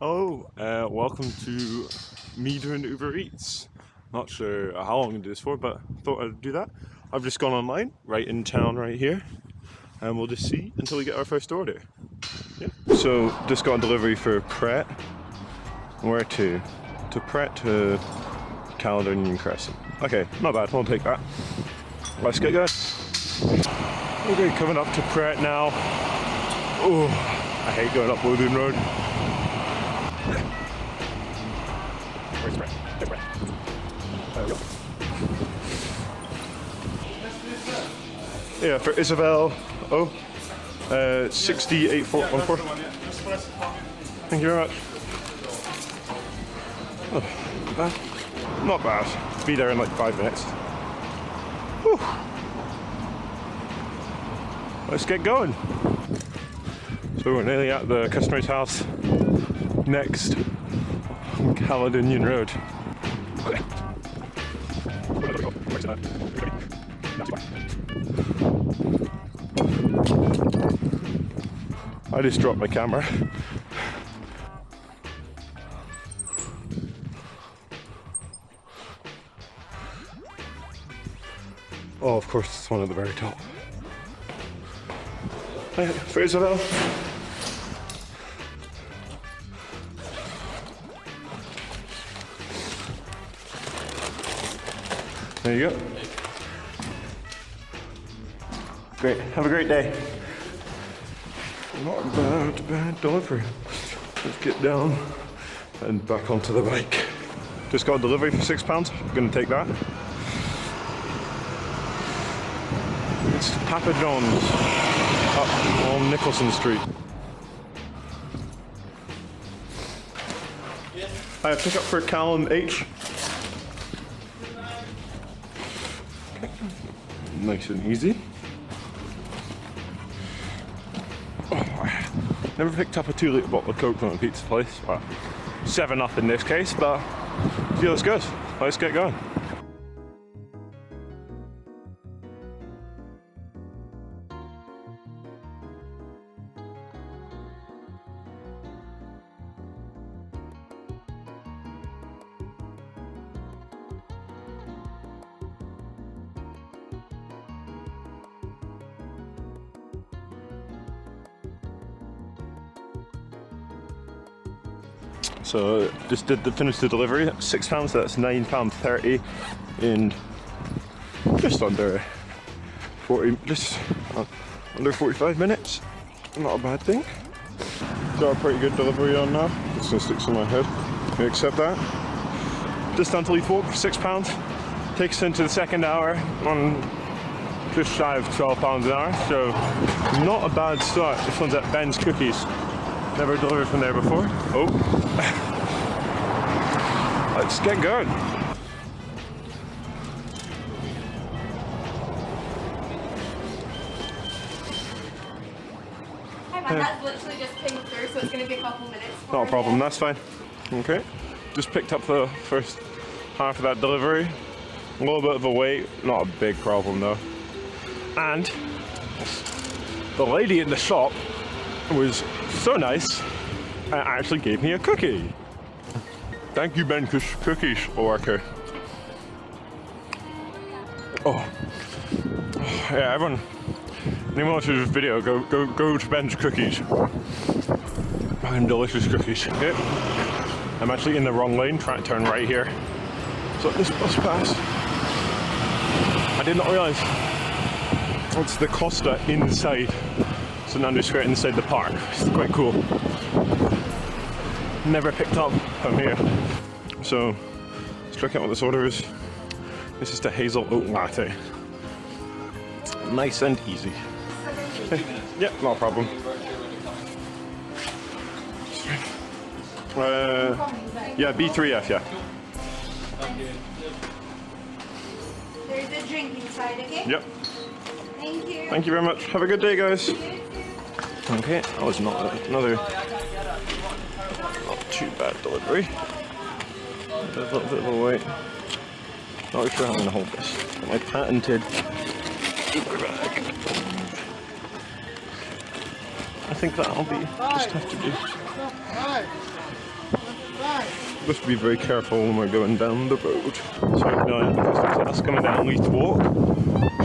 Hello, welcome to me doing Uber Eats. Not sure how long I'm going to do this for, but thought I'd do that. I've just gone online, right in town right here, and we'll just see until we get our first order. Yeah. So, just got a delivery for Pret. Where to? To Pret to Caledonian Crescent. Okay, not bad, I'll take that. Let's get going. Okay, coming up to Pret now. Oh, I hate going up Woden Road. Where's Pret? There's Pret. There we go. Yeah, for Isabel. 68414. Thank you very much. Oh, not bad. Be there in like 5 minutes. Whew. Let's get going. So we're nearly at the customer's house next on Caledonian Road. I just dropped my camera. Oh, of course, it's one at the very top. Hi, for Isabel. There you go. Great. Have a great day. Not a bad delivery. Let's get down and back onto the bike. Just got a delivery for £6. I'm gonna take that. It's Papa John's up on Nicholson Street. I have pick up for Callum H. Nice and easy. Never picked up a 2-litre bottle of Coke from a pizza place. Well, 7-Up in this case, but feels good. Let's get going. So just finished the delivery at £6, so that's £9.30 in just under 45 minutes. Not a bad thing. Got a pretty good delivery on now. It's gonna stick to my head. I accept that. Just down to Leith Walk for £6. Takes us into the second hour on just shy of £12 an hour. So not a bad start. This one's at Ben's Cookies. Never delivered from there before. Oh. Let's get going. Hi, my dad's literally just pinged through, so it's going to be a couple minutes. Not a problem, that's fine. Okay. Just picked up the first half of that delivery. A little bit of a wait, not a big problem though. And the lady in the shop was so nice, and actually gave me a cookie. Thank you, Ben Cookies worker. Oh, yeah, everyone, anyone watching this video, go to Ben's Cookies. Fucking delicious cookies. Okay. I'm actually in the wrong lane, trying to turn right here. So this bus pass, I did not realise it's the Costa inside. So now I'm just straight inside the park. It's quite cool. Never picked up from here. So let's check out what this order is. This is the hazel oat latte. Nice and easy. Yep, no problem. Yeah, B3F, yeah. There's a drink inside, okay? Yep. Thank you. Thank you very much. Have a good day, guys. Okay, that was not another not too bad delivery. A little bit of a wait. Not sure how I'm going to hold this. Got my patented Uber bag. I think that'll be just have to do. Just be very careful when we're going down the road. So no, the customs us coming down Leith Walk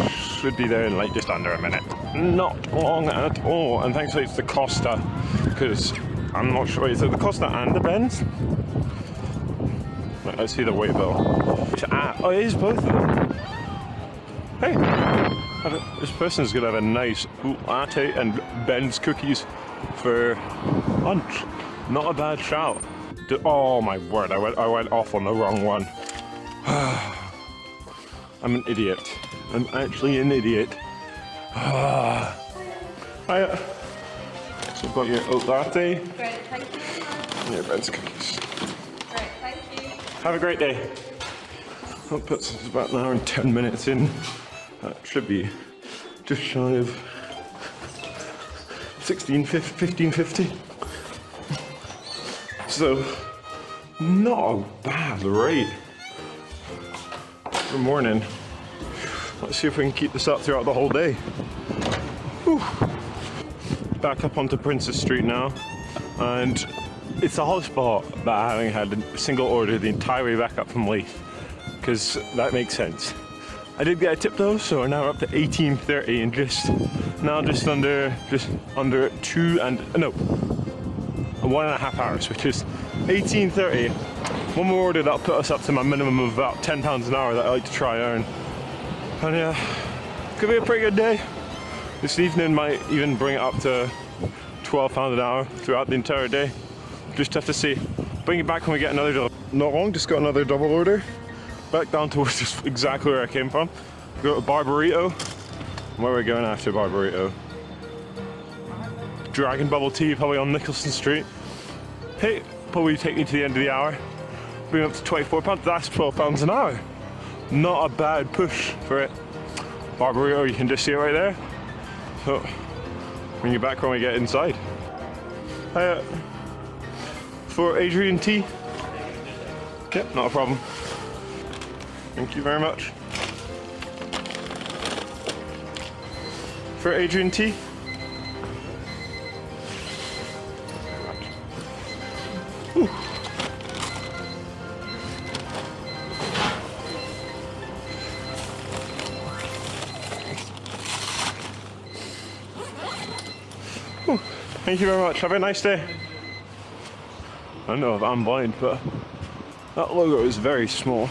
should be there in like just under a minute. Not long at all. And thankfully it's the Costa, because I'm not sure, is it the Costa and the Benz? Right, let's see the weight bill. Oh, it is both of them. Hey, this person's gonna have a nice latte and Ben's cookies for lunch. Not a bad shout. Oh my word, I went off on the wrong one. I'm an idiot. I'm actually an idiot. Hiya. So I've got your oat latte. Great, thank you. And your Ben's cookies. Great, thank you. Have a great day. That puts us about an hour and 10 minutes in. That should be just shy of 1550. So, not a bad rate. Good morning. Let's see if we can keep this up throughout the whole day. Whew. Back up onto Princess Street now, and it's a hot spot that having had a single order the entire way back up from Leith, because that makes sense. I did get a tip though, so we're now up to 18:30 and just under 1.5 hours, which is 18:30. One more order that'll put us up to my minimum of about £10 an hour that I like to try earn. And yeah, could be a pretty good day. This evening might even bring it up to £12 an hour throughout the entire day. Just have to see. Bring it back when we get another double. Not long, just got another double order. Back down towards just exactly where I came from. Go to Barburrito. Where are we going after Barburrito? Dragon Bubble Tea, probably on Nicholson Street. Hey, probably take me to the end of the hour. Bring up to £24. That's £12 an hour. Not a bad push for it. Barburrito, you can just see it right there. So, bring you back when we get inside. For Adrian T. Yep, not a problem. Thank you very much. For Adrian T. Whew. Whew. Thank you very much. Have a nice day. I don't know if I'm blind, but that logo is very small.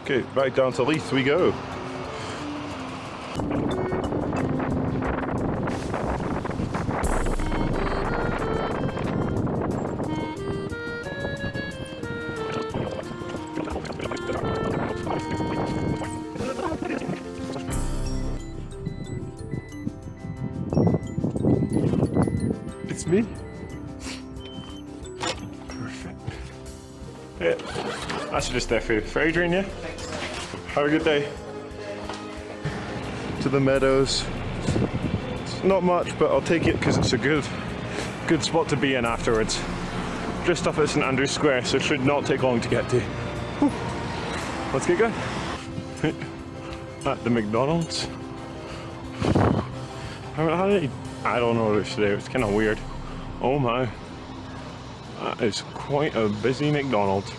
Okay, back down to Leith we go. It's me. Perfect. Yeah, that's just there for Adrian, yeah? Have a good day. To the meadows. It's not much, but I'll take it because it's a good spot to be in afterwards. Just off at St Andrew's Square, so it should not take long to get to. Whew. Let's get going. At the McDonald's. I don't know what it's today. It's kind of weird. Oh my. That is quite a busy McDonald's.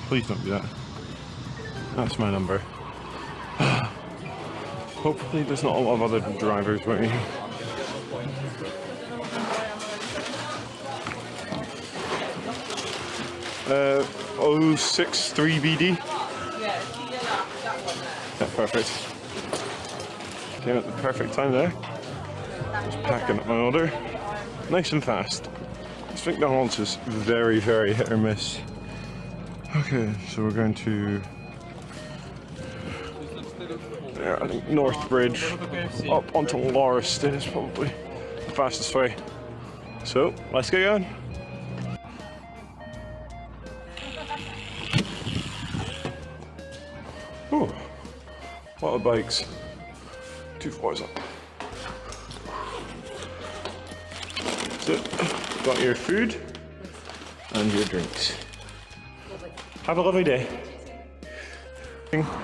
Please don't do that. That's my number. Hopefully there's not a lot of other drivers waiting. Uh, 063BD. Yeah, perfect. Came at the perfect time there. Just packing up my order. Nice and fast. This McDonald's is very, very hit or miss. Okay, so we're going to I think North Bridge up onto Lauriston is probably the fastest way. So let's get going. Oh, a lot of bikes. 2 floors up. So, got your food and your drinks. Have a lovely day.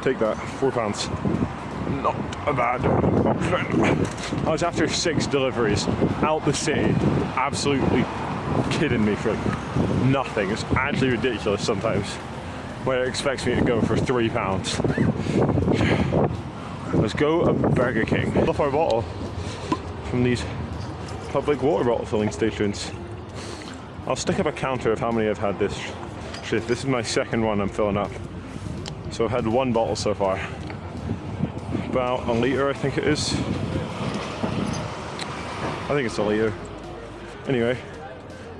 Take that, £4. Not a bad option. I was after 6 deliveries out the city. Absolutely kidding me for nothing. It's actually ridiculous sometimes when it expects me to go for £3. Let's go to Burger King. Off our bottle from these public water bottle filling stations. I'll stick up a counter of how many I've had this shift. This is my second one I'm filling up. So I've had one bottle so far. About a litre, I think it is. I think it's a litre. Anyway,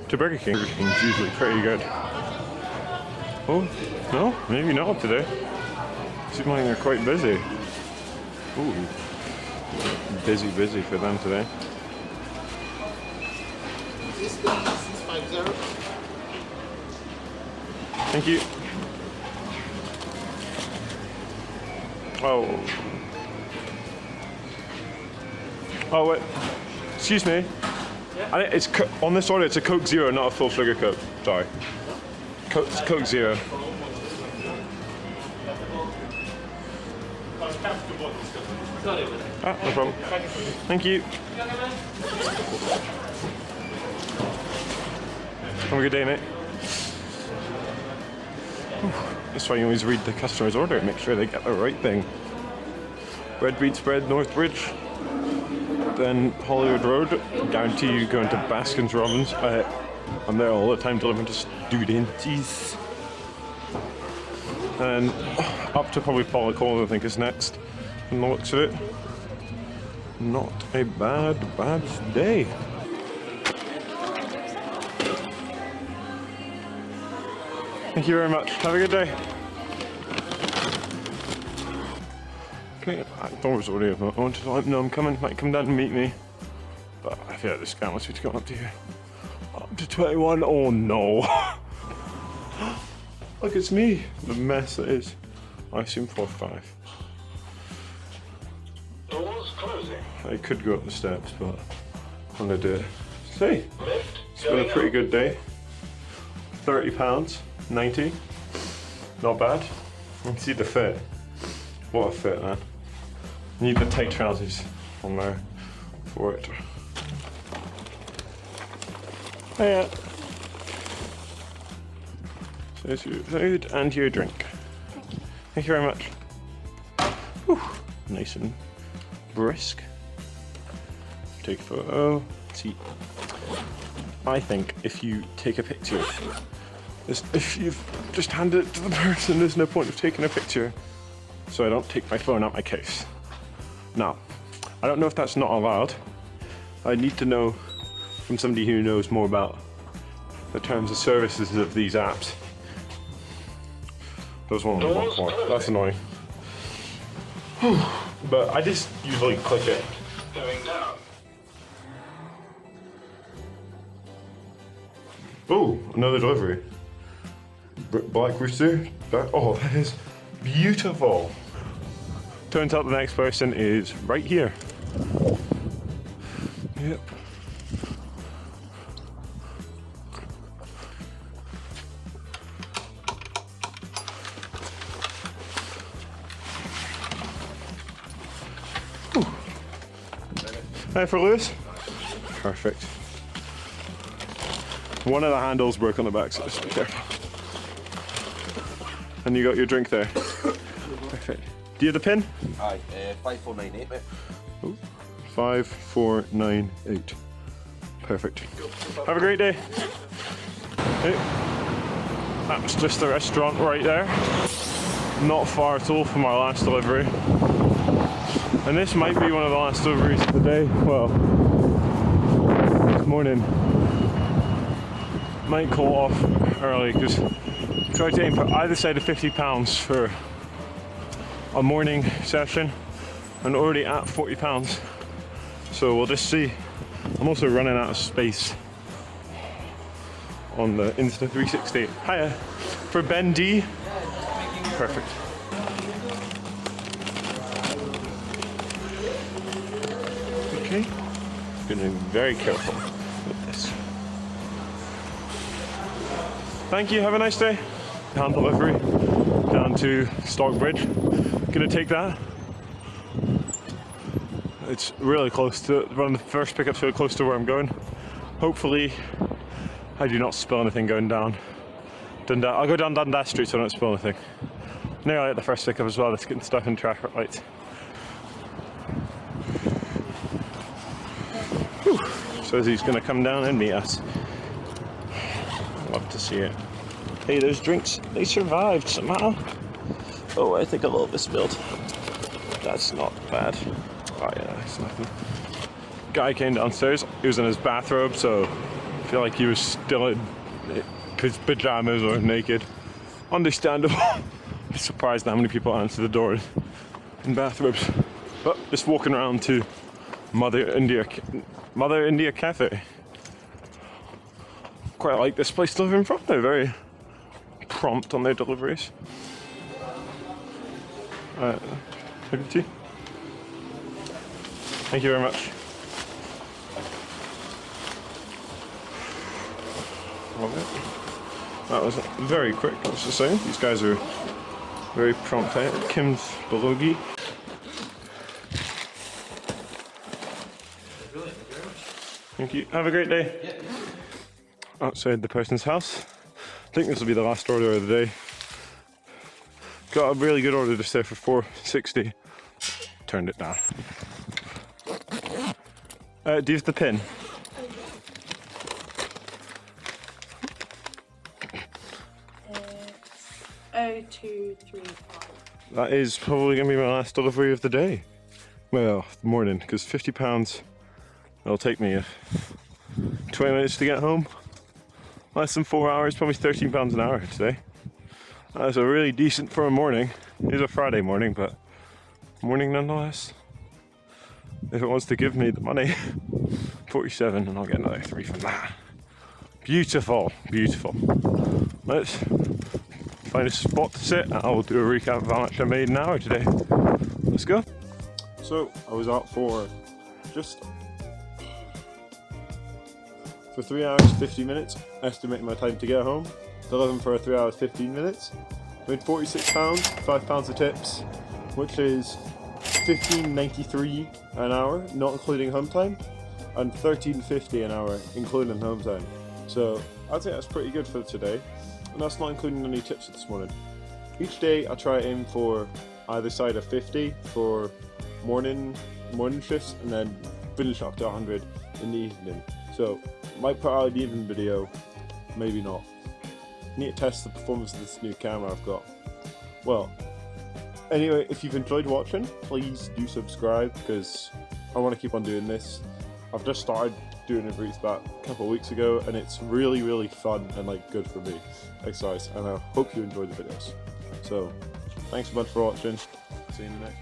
to Burger King. Burger King's usually pretty good. Oh, no, maybe not today. Seems like they're quite busy. Ooh, busy for them today. This thing is 650. Thank you. Oh. Oh wait. Excuse me. Yeah. It's on this order. It's a Coke Zero, not a full sugar Coke. Sorry. Coke Zero. Ah, no problem. Thank you. Have a good day, mate. That's why you always read the customer's order, make sure they get the right thing. Bread beats bread, Northbridge. Then Hollywood Road, down to you going to Baskin Robbins. I'm there all the time delivering to students. And up to probably Polycole, I think is next. From the looks of it. Not a bad day. Thank you very much. Have a good day. Okay, doors already open. I want to let him know I'm coming. Might come down and meet me. But I feel like this guy wants me to go up to here. Up to 21. Oh no. Look, it's me. The mess it is. I assume 4-5. Doors closing. I could go up the steps, but I'm gonna do it. See, it's been a pretty good day. £30, 90. Not bad. You can see the fit. What a fit, man. Need the tight trousers on there for it. Hiya. So there's your food and your drink. Thank you very much. Whew. Nice and brisk. Take a photo. See, I think if you take a picture, if you've just handed it to the person, there's no point of taking a picture. So I don't take my phone out my case. Now, I don't know if that's not allowed. I need to know from somebody who knows more about the terms and services of these apps. Those ones are more. That's annoying. But I just usually click it. Going down. Oh, another delivery. Black Rooster. Oh, that is beautiful. Turns out the next person is right here. Yep. Hi for Lewis. Perfect. One of the handles broke on the back, so just be careful. And you got your drink there. Perfect. Do you have the pin? Aye, 5498, mate. Oh, 5498. Perfect. Have a great day. Hey. That's just the restaurant right there. Not far at all from our last delivery. And this might be one of the last deliveries of the day. Well, this morning. Might call off early because I tried to aim for either side of £50 for a morning session and already at £40. So we'll just see. I'm also running out of space on the Insta360. Hiya. For Ben D. Perfect. Okay. Gonna be very careful with this. Thank you, have a nice day. Hand delivery down to Stockbridge. Gonna take that. It's really close to, one of the first pickups really close to where I'm going. Hopefully I do not spill anything going down Dundas. I'll go down Dundas Street so I don't spill anything. Nearly at the first pickup as well, let's get stuck in traffic lights. Whew. So he's going to come down and meet us. Love to see it. Hey, those drinks, they survived somehow. Oh, I think a little bit spilled. That's not bad. Oh yeah, it's nothing. Guy came downstairs, he was in his bathrobe, so I feel like he was still in his pajamas or naked. Understandable. I'm surprised how many people answer the door in bathrobes. But just walking around to Mother India Cafe. Quite like this place to live in front. They're very prompt on their deliveries. Look at you. Thank you very much. Love it. That was very quick, I was just saying. These guys are very prompt. Kim's Bulgogi. Thank you. Have a great day. Outside the person's house. I think this will be the last order of the day. Got a really good order just there for $4.60. Turned it down. Do you have the pin? It's 0235. That is probably going to be my last delivery of the day. Well, morning, because £50, it'll take me 20 minutes to get home. Less than 4 hours, probably £13 an hour today. That's a really decent for a morning. It is a Friday morning, but morning nonetheless. If it wants to give me the money, 47, and I'll get another 3 from that. Beautiful, beautiful. Let's find a spot to sit and I'll do a recap of how much I made an hour today. Let's go. So I was out for 3 hours 50 minutes, estimating my time to get home. Delivered for 3 hours 15 minutes. Made £46, £5 of tips, which is $15.93 an hour, not including home time, and $13.50 an hour, including home time. So I'd say that's pretty good for today, and that's not including any tips this morning. Each day I try to aim for either side of 50 for morning shifts, and then finish up to 100 in the evening. So might put out an evening video, maybe not. Need to test the performance of this new camera I've got. Well, anyway, if you've enjoyed watching, please do subscribe, because I want to keep on doing this. I've just started doing Uber Eats about a couple of weeks ago, and it's really, really fun and like good for me, exercise, and I hope you enjoy the videos. So, thanks so much for watching. See you in the next.